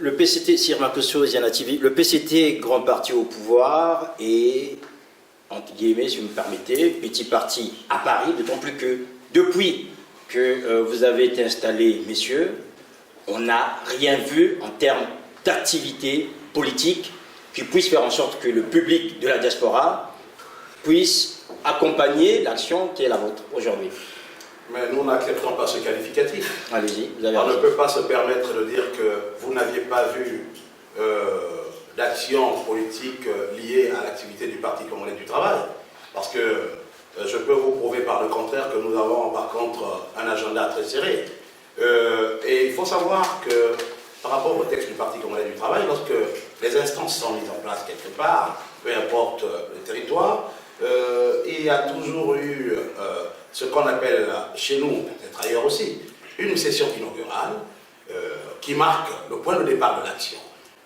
le PCT, Sir Marcosso, Zianativi, le PCT, grand parti au pouvoir, et, entre guillemets, si vous me permettez, petit parti à Paris, d'autant plus que depuis que vous avez été installés, messieurs, on n'a rien vu en termes d'activité politique qui puisse faire en sorte que le public de la diaspora puisse accompagner l'action qui est la vôtre aujourd'hui. Mais nous n'acceptons pas ce qualificatif. Allez-y, vous avez On raison. ne peut pas se permettre de dire que vous n'aviez pas vu d'action politique liée à l'activité du Parti congolais du travail. Parce que je peux vous prouver par le contraire que nous avons par contre un agenda très serré. Et il faut savoir que par rapport au texte du Parti congolais du travail, lorsque les instances sont mises en place quelque part, peu importe le territoire, il y a toujours eu ce qu'on appelle chez nous, peut-être ailleurs aussi, une session inaugurale qui marque le point de départ de l'action.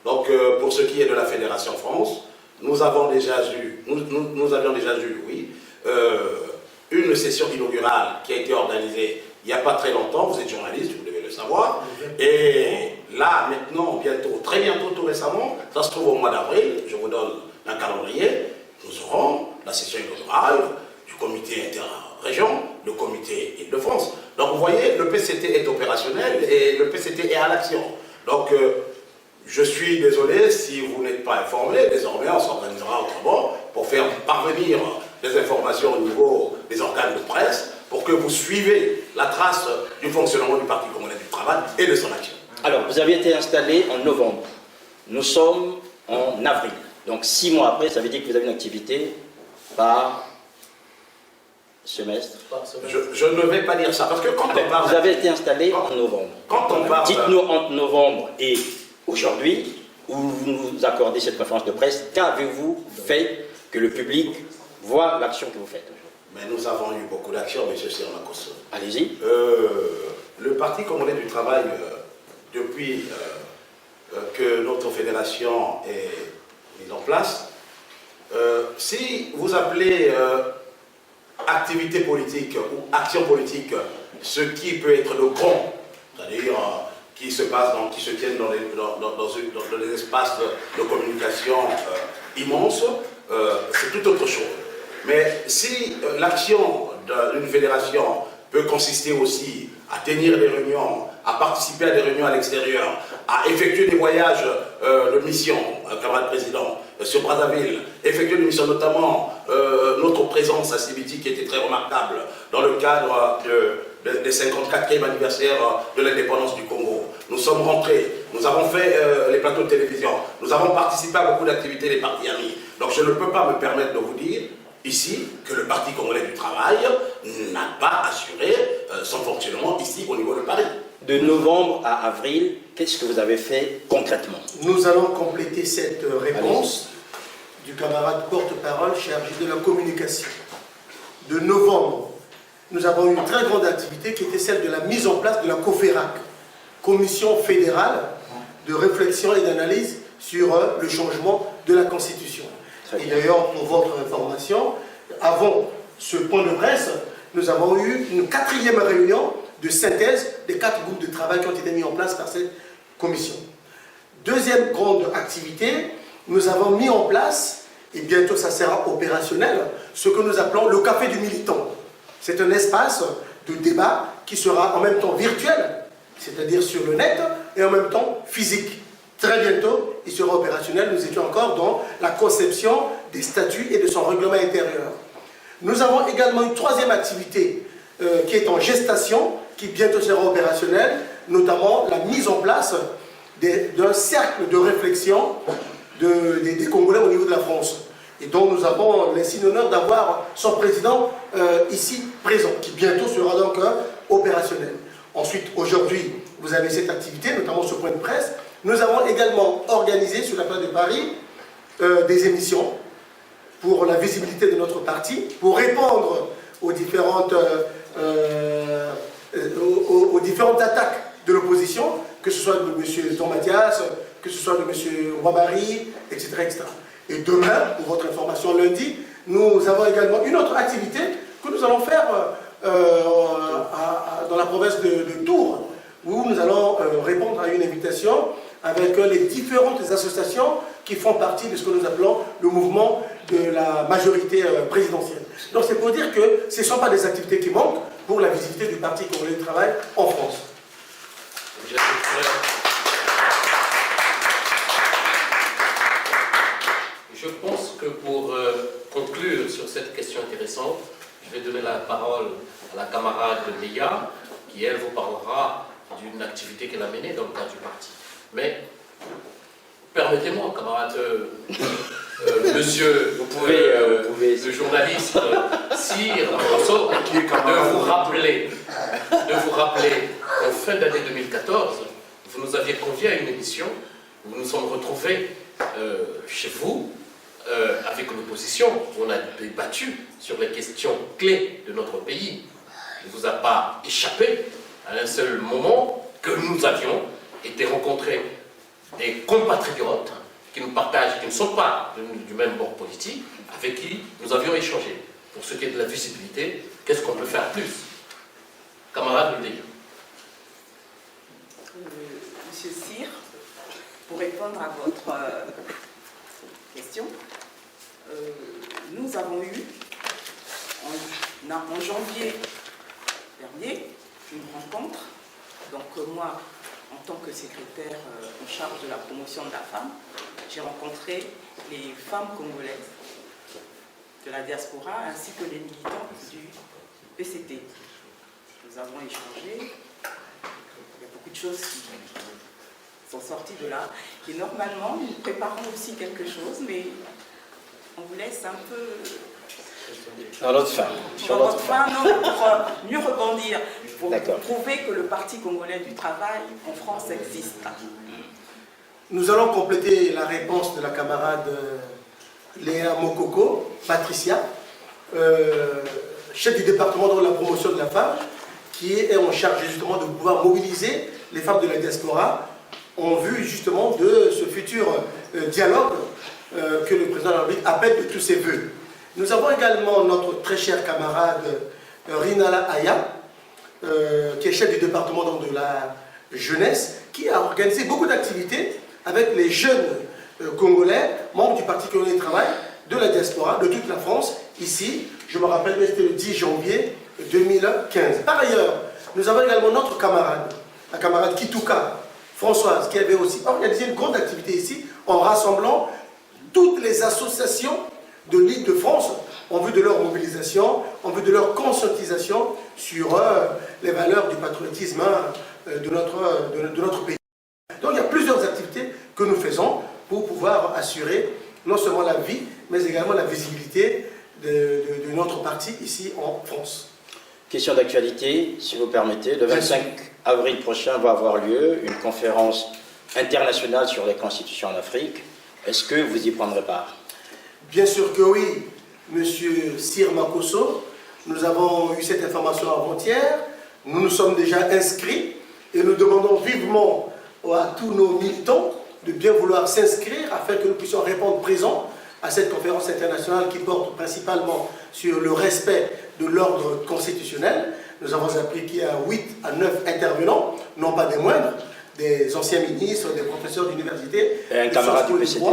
Donc pour ce qui est de la Fédération France, nous avions déjà eu, oui, une session inaugurale qui a été organisée il n'y a pas très longtemps, vous êtes journaliste, vous devez le savoir, et là maintenant, bientôt, très bientôt, tout récemment, ça se trouve au mois d'avril, je vous donne un calendrier, nous aurons la session inaugurale du comité interrégion, le comité Île-de-France. Donc vous voyez, le PCT est opérationnel et le PCT est à l'action. Donc je suis désolé si vous n'êtes pas informé, désormais on s'organisera autrement pour faire parvenir des informations au niveau des organes de presse pour que vous suivez la trace du fonctionnement du Parti congolais du travail et de son action. Alors, vous avez été installé en novembre. Nous sommes en avril. Donc 6 mois après, ça veut dire que vous avez une activité par semestre. Je ne vais pas dire ça, parce que quand on parle... Vous avez été installé en novembre. Quand on parle... Dites-nous entre novembre et aujourd'hui, où vous nous accordez cette conférence de presse, qu'avez-vous fait que le public voit l'action que vous faites aujourd'hui? Mais nous avons eu beaucoup d'actions, M. Sirmakosso. Allez-y. Le Parti congolais du travail, depuis que notre fédération est mise en place, si vous appelez activité politique ou action politique ce qui peut être le grand, c'est-à-dire qui se passe, qui se tiennent dans les espaces de communication immenses, c'est tout autre chose. Mais si l'action d'une fédération peut consister aussi à tenir des réunions, à participer à des réunions à l'extérieur, à effectuer des voyages de mission, camarade président, sur Brazzaville, effectuer des missions, notamment notre présence à Sibiti qui était très remarquable dans le cadre des 54e anniversaire de l'indépendance du Congo. Nous sommes rentrés, nous avons fait les plateaux de télévision, nous avons participé à beaucoup d'activités des partis amis. Donc je ne peux pas me permettre de vous dire ici que le Parti congolais du travail n'a pas assuré son fonctionnement ici au niveau de Paris. De novembre à avril, qu'est-ce que vous avez fait concrètement? Nous allons compléter cette réponse du camarade porte-parole chargé de la communication. De novembre, nous avons eu une très grande activité qui était celle de la mise en place de la COFERAC, Commission fédérale de réflexion et d'analyse sur le changement de la Constitution. Et d'ailleurs, pour votre information, avant ce point de presse, nous avons eu une 4e réunion de synthèse des 4 groupes de travail qui ont été mis en place par cette commission. Deuxième grande activité, nous avons mis en place, et bientôt ça sera opérationnel, ce que nous appelons le café du militant. C'est un espace de débat qui sera en même temps virtuel, c'est-à-dire sur le net, et en même temps physique. Très bientôt, il sera opérationnel. Nous étions encore dans la conception des statuts et de son règlement intérieur. Nous avons également une 3e activité qui est en gestation, qui bientôt sera opérationnelle, notamment la mise en place d'un cercle de réflexion des Congolais au niveau de la France. Et dont nous avons l'insigne honneur d'avoir son président ici présent, qui bientôt sera donc opérationnel. Ensuite, aujourd'hui, vous avez cette activité, notamment ce point de presse. Nous avons également organisé sur la place de Paris des émissions pour la visibilité de notre parti, pour répondre aux différentes attaques de l'opposition, que ce soit de M. Tom Mathias, que ce soit de M. Wabari, etc., etc. Et demain, pour votre information, lundi, nous avons également une autre activité que nous allons faire dans la province de Tours, où nous allons répondre à une invitation avec les différentes associations qui font partie de ce que nous appelons le mouvement de la majorité présidentielle. Donc c'est pour dire que ce ne sont pas des activités qui manquent pour la visibilité du Parti congolais du travail en France. Je pense que pour conclure sur cette question intéressante, je vais donner la parole à la camarade Léa, qui elle vous parlera d'une activité qu'elle a menée dans le cadre du parti. Mais permettez-moi, camarade, monsieur vous pouvez, le journaliste Cyr Marceau, de vous rappeler qu'en fin d'année 2014, vous nous aviez convié à une émission où nous nous sommes retrouvés chez vous avec une opposition où on a débattu sur les questions clés de notre pays. Il ne vous a pas échappé à un seul moment que nous avions été rencontrer des compatriotes qui nous partagent, qui ne sont pas du même bord politique, avec qui nous avions échangé. Pour ce qui est de la visibilité, qu'est-ce qu'on peut faire plus? Camarade Léa. Monsieur Cyr, pour répondre à votre question, nous avons eu en janvier dernier une rencontre. Donc moi, en tant que secrétaire en charge de la promotion de la femme, j'ai rencontré les femmes congolaises de la diaspora ainsi que les militants du PCT. Nous avons échangé. Il y a beaucoup de choses qui sont sorties de là. Et normalement, nous préparons aussi quelque chose, mais on vous laisse un peu... Dans l'autre fin. Sur votre fin, non, pour mieux rebondir, pour prouver que le Parti congolais du travail en France existe. Nous allons compléter la réponse de la camarade Léa Mokoko, Patricia, chef du département de la promotion de la femme, qui est en charge justement de pouvoir mobiliser les femmes de la diaspora en vue justement de ce futur dialogue que le président de la République appelle de tous ses voeux. Nous avons également notre très chère camarade Rinala Aya, qui est chef du département donc, de la jeunesse, qui a organisé beaucoup d'activités avec les jeunes Congolais, membres du Parti congolais du travail, de la diaspora, de toute la France, ici. Je me rappelle que c'était le 10 janvier 2015. Par ailleurs, nous avons également notre camarade, la camarade Kitouka, Françoise, qui avait aussi organisé une grande activité ici, en rassemblant toutes les associations de l'Île-de-France en vue de leur mobilisation, en vue de leur conscientisation sur les valeurs du patriotisme de notre pays. Donc il y a plusieurs activités que nous faisons pour pouvoir assurer non seulement la vie, mais également la visibilité de notre parti ici en France. Question d'actualité, si vous permettez. Le 25 avril prochain va avoir lieu une conférence internationale sur les constitutions en Afrique. Est-ce que vous y prendrez part? Bien sûr que oui, Monsieur Cyr Makosso. Nous avons eu cette information avant-hier. Nous nous sommes déjà inscrits et nous demandons vivement à tous nos militants de bien vouloir s'inscrire afin que nous puissions répondre présents à cette conférence internationale qui porte principalement sur le respect de l'ordre constitutionnel. Nous avons appris qu'il y a 8 à 9 intervenants, non pas des moindres, des anciens ministres, des professeurs d'université. Et un camarade du PCT.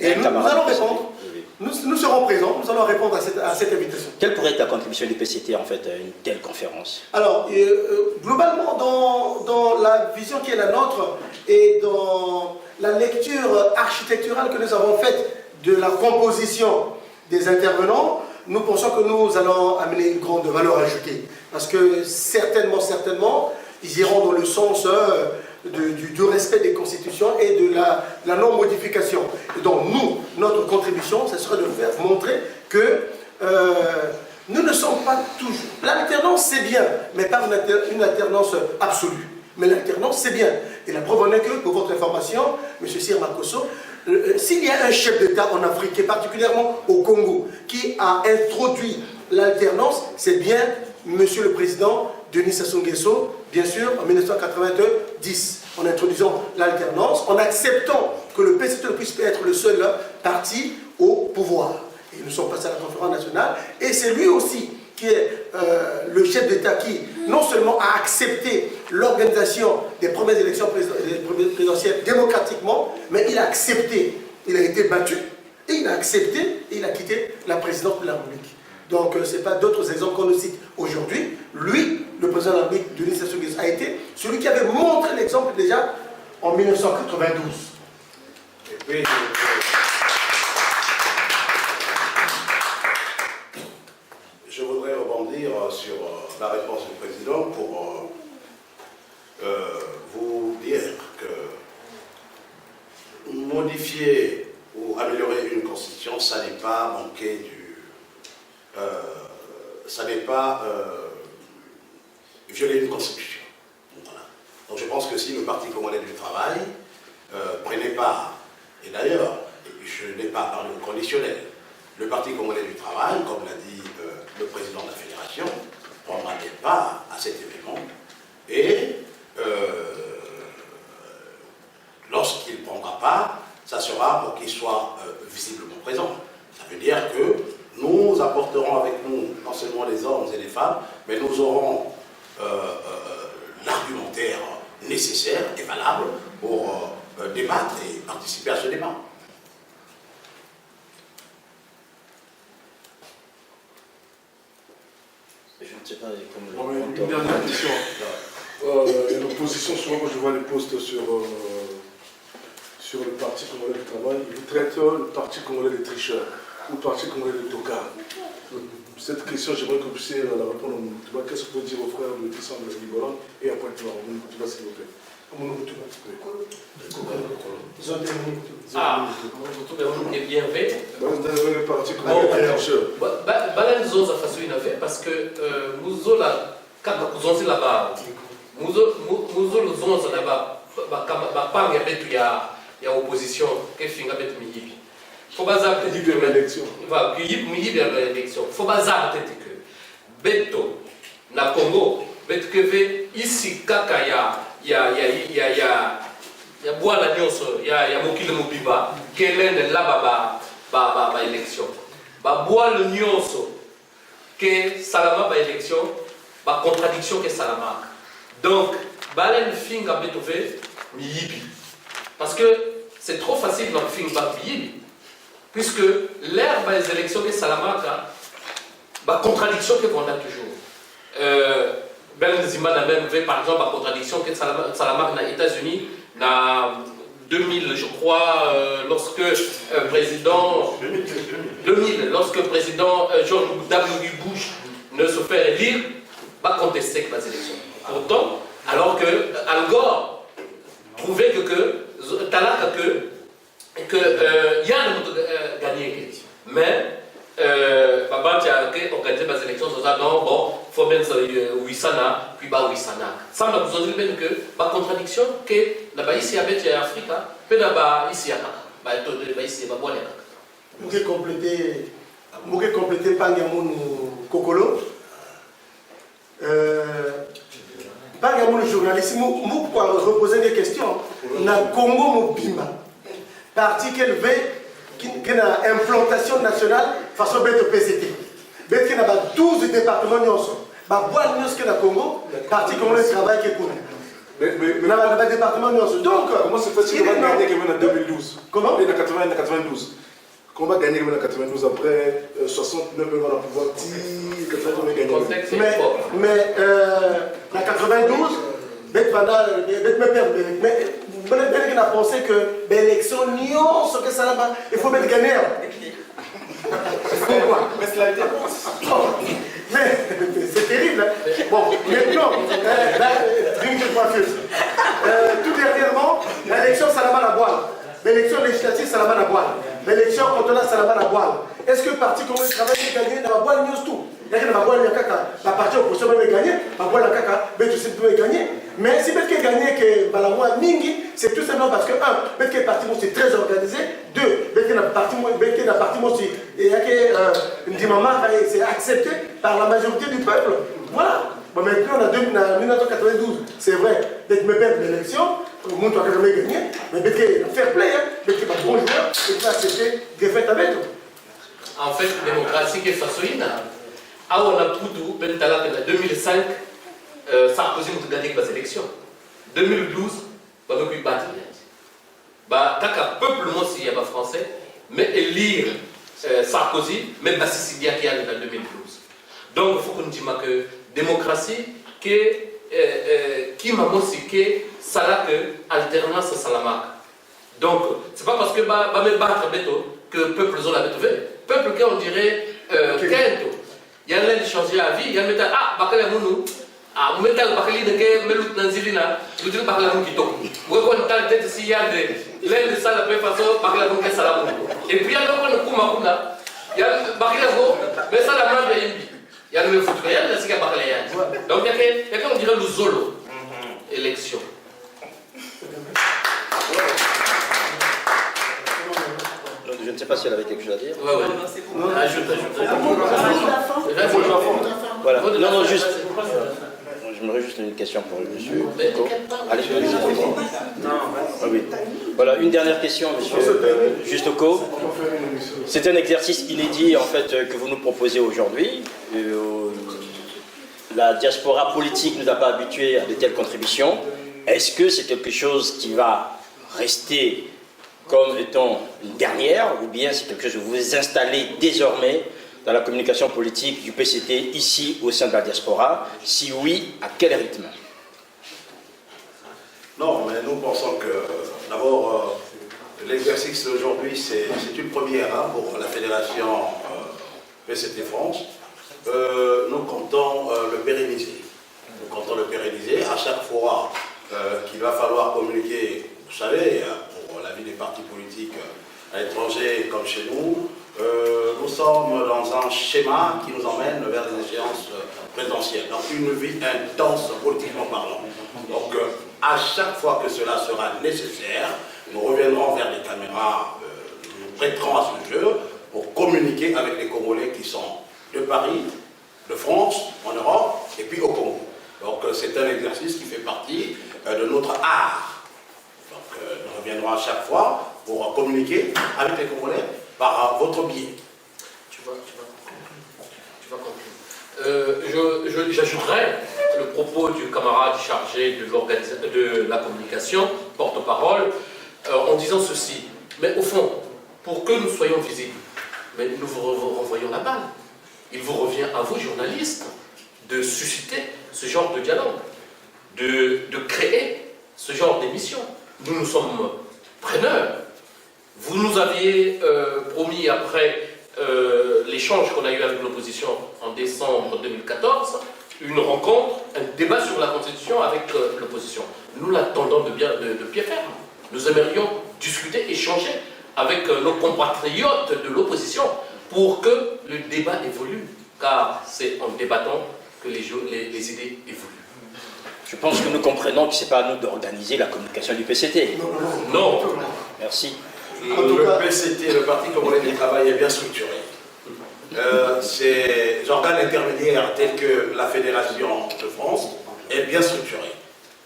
Et nous allons répondre. Nous serons présents, nous allons répondre à cette invitation. Quelle pourrait être la contribution du PCT en fait à une telle conférence? Alors, globalement, dans la vision qui est la nôtre et dans la lecture architecturale que nous avons faite de la composition des intervenants, nous pensons que nous allons amener une grande valeur ajoutée. Parce que certainement, ils iront dans le sens du respect des constitutions et de la non-modification. Et donc nous, notre contribution, ce serait de vous faire montrer que nous ne sommes pas toujours... L'alternance, c'est bien, mais pas une alternance absolue. Mais l'alternance, c'est bien. Et la preuve en est que, pour votre information, M. Cyr Makosso, s'il y a un chef d'État en Afrique, et particulièrement au Congo, qui a introduit l'alternance, c'est bien M. le Président Denis Sassou Nguesso, bien sûr, en 1990, en introduisant l'alternance, en acceptant que le PCT puisse être le seul parti au pouvoir. Et nous sommes passés à la conférence nationale, et c'est lui aussi qui est le chef d'État qui non seulement a accepté l'organisation des premières élections présidentielles démocratiquement, mais il a accepté, il a été battu, et il a accepté, et il a quitté la présidence de la République. Donc, ce n'est pas d'autres exemples qu'on nous cite aujourd'hui. Lui, le président de la République de l'Union soviétique, a été celui qui avait montré l'exemple déjà en 1992. Et puis, je voudrais rebondir sur la réponse du président pour vous dire que modifier ou améliorer une constitution, ça n'est pas manquer du... ça n'est pas violer une constitution. Voilà. Donc je pense que si le Parti congolais du travail prenait part, et d'ailleurs, je n'ai pas parlé au conditionnel, le Parti congolais du travail, comme l'a dit le président de la fédération, prendra part à cet événement et lorsqu'il prendra part, ça sera pour qu'il soit visiblement présent. Ça veut dire que nous apporterons avec nous non seulement les hommes et les femmes, mais nous aurons l'argumentaire nécessaire et valable pour débattre et participer à ce débat. Je ne sais pas comment Bon, mais une dernière question. Il y a l'opposition, souvent quand je vois les posts sur le Parti congolais du travail, ils traitent le Parti congolais des tricheurs ou le Parti congolais des tocards. Cette question, j'aimerais que vous puissiez la répondre. Qu'est-ce que vous pouvez dire aux frères de Tissan de Liboran et à Pointe-Noire? S'il vous plaît. Ils ont terminé. Ah, tout est bien fait. Le Parti congolais des tricheurs. Balanzo za façon inave parce que muzo la kaka kuzonzi la ba muzo luzonza na ba panga betu ya opposition que finga betu mihibi. Faut bazar te dire que l'élection. Va mihibi ya l'élection. Faut bazar te dire que beto na Congo betu que ve ici kaka ya bwana nyonso ya mokili mobiba kelende la ba élection. Ba bwana nyonso que salama ba élection ba contradiction que salama. Donc balen finga betove miyibi. Parce que c'est trop facile dans le film ba miyibi. Puisque l'ère des élections que salama ba contradiction que on a toujours. Ben Zimana même fait par exemple la contradiction que Salama dans les États-Unis dans 2000, je crois, lorsque président 2000, lorsque président George W. Bush ne se fait élire, pas contester les élections. Pourtant, alors que Al Gore trouvait que Talaka que Yann a gagné, mais Baba qui a organisé les élections, non, bon, il faut bien Wissana, puis bah Wissana. Ça m'a besoin de dire que la contradiction que là-bas ici avec l'Afrique, puis là-bas ici à Kaka, là ici à Bois. Vous pouvez compléter Pangamoun Kokolo. Pangamoun journaliste, vous pouvez reposer des questions. Na Congo Mobima, parti qu'elle veut, qui a une implantation nationale façon bête PCT. Bête qui a 12 départements nyonso. Bah boire nyonso que na Congo, parti comment le travail qui est connu. Mais dans le département nyonso. Donc comment c'est facile de gagner en 2012? Comment? En 92. Comment va gagner en 92 après 69 ans dans le pouvoir? Mais en 92, bête me perd. Mais a pensé que l'élection nyonso que ça là-bas, il faut mettre gagner. Mais cela a été mais c'est terrible. Hein? Bon, maintenant, tout dernièrement, l'élection Salama la boile. L'élection législative Salama la boile. L'élection cantonale Salama la boile. Est-ce que le parti commun travaille pour gagner dans la boile news tout? Il y a la boile la partie opposition peut gagner, la boile caca, mais tu sais peut gagner. Mais si peut gagner que Balamoua Mingi, c'est tout simplement parce que peut que le parti c'est très organisé. Deux, peut que le parti aussi, il y a que Ndimama c'est accepté par la majorité du peuple. Voilà. Bon, maintenant, en 1992, c'est vrai, dès que me perd l'élection, le monde doit jamais gagner, mais dès que fair play, dès que pas bon joueur, dès que accepter défaite avec. En fait, la démocratie qui est façonne, on a tout, en 2005, Sarkozy a gagné les élections. 2012, on a battu. Kaka peuple moi s'il y a pas français, mais élire Sarkozy, même pas Sicilia qui arrive en 2012. Donc il faut qu'on dise que démocratie, qui m'a aussi que ça là que alternance salamac. Donc c'est pas parce que me battre que le peuple ont la bête. Peuple qu'on dirait Kento. Il y a l'un de changer la vie, il y a le métal bakala mounou. Ah, métal bakali de que melut nanzilina, tu dis bakala mounou qui toque. Vous voyez qu'on a tête s'il y a l'un de ça la même façon bakala mounou qui salamou. Et puis il y a l'autre kuma il y a bakala mounou, mais ça la main de yimbi. Il y a le foot, il y a le sika bakala ya. Donc il y a qu'on dirait le zolo. Élection. Je ne sais pas si elle avait quelque chose à dire. Ouais. Ajoute. Voilà. Non, juste. J'aimerais juste une question pour le monsieur. Allez, ah oui. Voilà, une dernière question, monsieur Justoco. C'est un exercice inédit, en fait, que vous nous proposez aujourd'hui. La diaspora politique ne nous a pas habitués à de telles contributions. Est-ce que c'est quelque chose qui va rester comme étant une dernière, ou bien c'est quelque chose que vous vous installez désormais dans la communication politique du PCT ici au sein de la diaspora? Si oui, à quel rythme? Non, mais nous pensons que d'abord l'exercice d'aujourd'hui c'est une première pour la fédération PCT France. Nous comptons le pérenniser. Nous comptons le pérenniser à chaque fois qu'il va falloir communiquer, vous savez, pour la vie des partis politiques à l'étranger comme chez nous. Nous sommes dans un schéma qui nous emmène vers des échéances présidentielles, donc une vie intense politiquement parlant. Donc à chaque fois que cela sera nécessaire, nous reviendrons vers les caméras, nous prêterons à ce jeu pour communiquer avec les Congolais qui sont de Paris, de France, en Europe et puis au Congo. Donc c'est un exercice qui fait partie de notre art. Donc nous reviendrons à chaque fois pour communiquer avec les Congolais par votre biais. Tu vas conclure. J'ajouterais le propos du camarade chargé de la communication, porte-parole, en disant ceci. Mais au fond, pour que nous soyons visibles, mais nous vous renvoyons la balle. Il vous revient à vous, journalistes, de susciter ce genre de dialogue, de créer ce genre d'émission. Nous sommes preneurs. Vous nous aviez promis, après l'échange qu'on a eu avec l'opposition en décembre 2014, une rencontre, un débat sur la Constitution avec l'opposition. Nous l'attendons de pied ferme. Nous aimerions discuter, échanger avec nos compatriotes de l'opposition pour que le débat évolue, car c'est en débattant que les idées évoluent. Je pense que nous comprenons que ce n'est pas à nous d'organiser la communication du PCT. Non. Merci. Le PCT, le Parti congolais du travail, est bien structuré. Ces organes intermédiaires tels que la Fédération de France est bien structuré.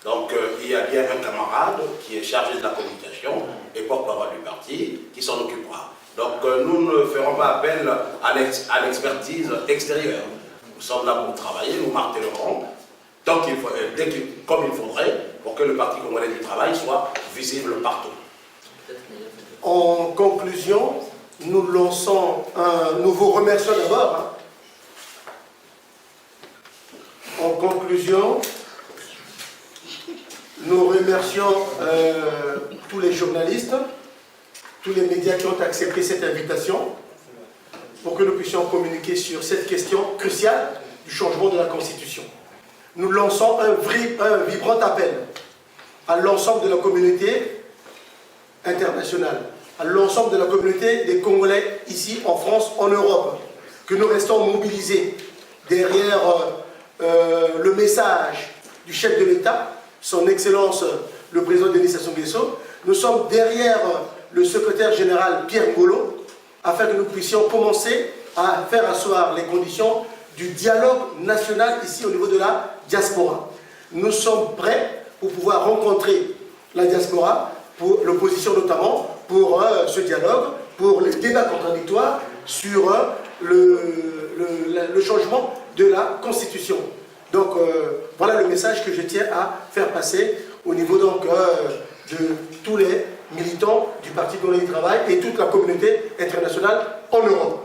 Donc il y a bien un camarade qui est chargé de la communication et porte-parole du parti qui s'en occupera. Donc nous ne ferons pas appel à l'expertise extérieure. Nous sommes là pour travailler, nous martelerons comme il faudrait pour que le Parti congolais du travail soit visible partout. En conclusion, nous vous remercions d'abord. En conclusion, nous remercions tous les journalistes, tous les médias qui ont accepté cette invitation pour que nous puissions communiquer sur cette question cruciale du changement de la Constitution. Nous lançons un vibrant appel à l'ensemble de la communauté internationale, à l'ensemble de la communauté des Congolais ici en France, en Europe, que nous restons mobilisés derrière le message du chef de l'État, son Excellence le président Denis Sassou Nguesso. Nous sommes derrière le secrétaire général Pierre Ngolo, afin que nous puissions commencer à faire asseoir les conditions du dialogue national ici au niveau de la diaspora. Nous sommes prêts pour pouvoir rencontrer la diaspora, pour l'opposition notamment, pour ce dialogue, pour les débats contradictoires sur le changement de la Constitution. Donc, Voilà le message que je tiens à faire passer au niveau donc de tous les militants du Parti congolais du travail et toute la communauté internationale en Europe.